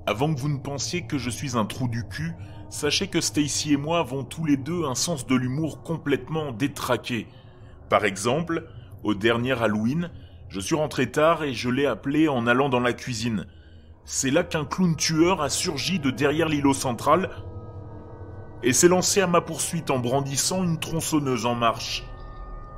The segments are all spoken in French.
Avant que vous ne pensiez que je suis un trou du cul, sachez que Stacy et moi avons tous les deux un sens de l'humour complètement détraqué. Par exemple, au dernier Halloween, je suis rentré tard et je l'ai appelé en allant dans la cuisine. C'est là qu'un clown tueur a surgi de derrière l'îlot central et s'est lancé à ma poursuite en brandissant une tronçonneuse en marche.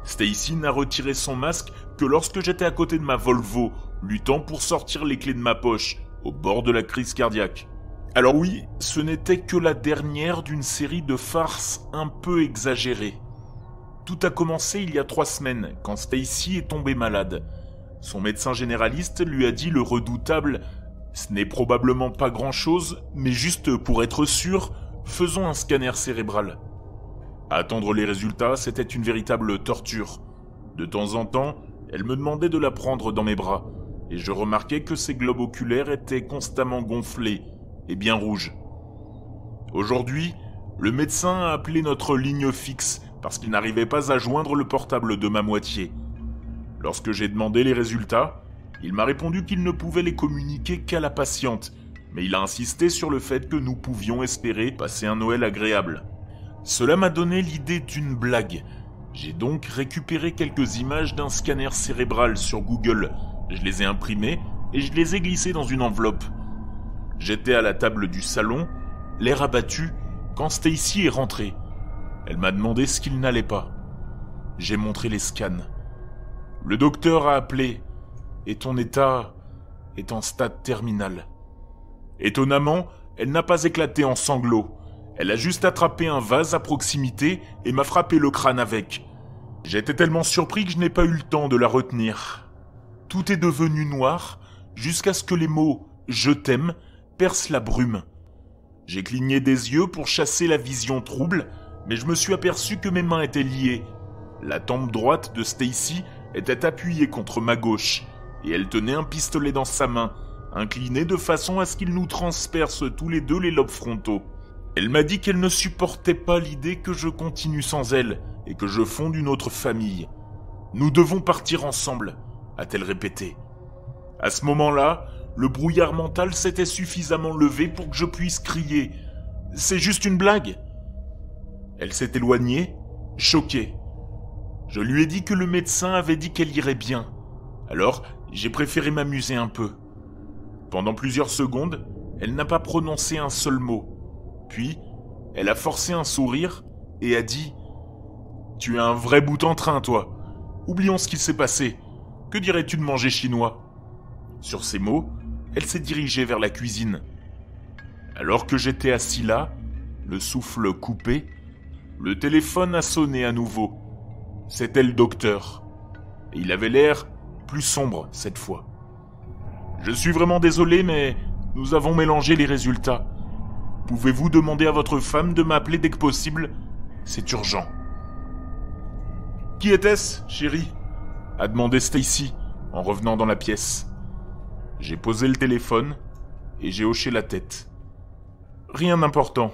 Stacy n'a retiré son masque que lorsque j'étais à côté de ma Volvo, luttant pour sortir les clés de ma poche, au bord de la crise cardiaque. Alors oui, ce n'était que la dernière d'une série de farces un peu exagérées. Tout a commencé il y a 3 semaines, quand Stacy est tombée malade. Son médecin généraliste lui a dit le redoutable « Ce n'est probablement pas grand-chose, mais juste pour être sûr, faisons un scanner cérébral. » Attendre les résultats, c'était une véritable torture. De temps en temps, elle me demandait de la prendre dans mes bras, et je remarquais que ses globes oculaires étaient constamment gonflés et bien rouges. Aujourd'hui, le médecin a appelé notre ligne fixe parce qu'il n'arrivait pas à joindre le portable de ma moitié. Lorsque j'ai demandé les résultats, il m'a répondu qu'il ne pouvait les communiquer qu'à la patiente, mais il a insisté sur le fait que nous pouvions espérer passer un Noël agréable. Cela m'a donné l'idée d'une blague. J'ai donc récupéré quelques images d'un scanner cérébral sur Google. Je les ai imprimées et je les ai glissées dans une enveloppe. J'étais à la table du salon, l'air abattu, quand Stacy est rentrée. Elle m'a demandé ce qu'il n'allait pas. J'ai montré les scans. Le docteur a appelé et ton état est en stade terminal. Étonnamment, elle n'a pas éclaté en sanglots. Elle a juste attrapé un vase à proximité et m'a frappé le crâne avec. J'étais tellement surpris que je n'ai pas eu le temps de la retenir. Tout est devenu noir jusqu'à ce que les mots « je t'aime » percent la brume. J'ai cligné des yeux pour chasser la vision trouble, mais je me suis aperçu que mes mains étaient liées. La tempe droite de Stacy était appuyée contre ma gauche, et elle tenait un pistolet dans sa main, incliné de façon à ce qu'il nous transperce tous les deux les lobes frontaux. Elle m'a dit qu'elle ne supportait pas l'idée que je continue sans elle, et que je fonde une autre famille. « Nous devons partir ensemble », a-t-elle répété. À ce moment-là, le brouillard mental s'était suffisamment levé pour que je puisse crier « C'est juste une blague !» Elle s'est éloignée, choquée. Je lui ai dit que le médecin avait dit qu'elle irait bien. Alors, j'ai préféré m'amuser un peu. Pendant plusieurs secondes, elle n'a pas prononcé un seul mot. Puis, elle a forcé un sourire et a dit « Tu es un vrai bout en train, toi. Oublions ce qui s'est passé. Que dirais-tu de manger chinois ?» Sur ces mots, elle s'est dirigée vers la cuisine. Alors que j'étais assis là, le souffle coupé, le téléphone a sonné à nouveau. C'était le docteur. Et il avait l'air plus sombre cette fois. « Je suis vraiment désolé, mais nous avons mélangé les résultats. Pouvez-vous demander à votre femme de m'appeler dès que possible ? C'est urgent. » « Qui était-ce, chérie ?» a demandé Stacy en revenant dans la pièce. J'ai posé le téléphone et j'ai hoché la tête. « Rien d'important. »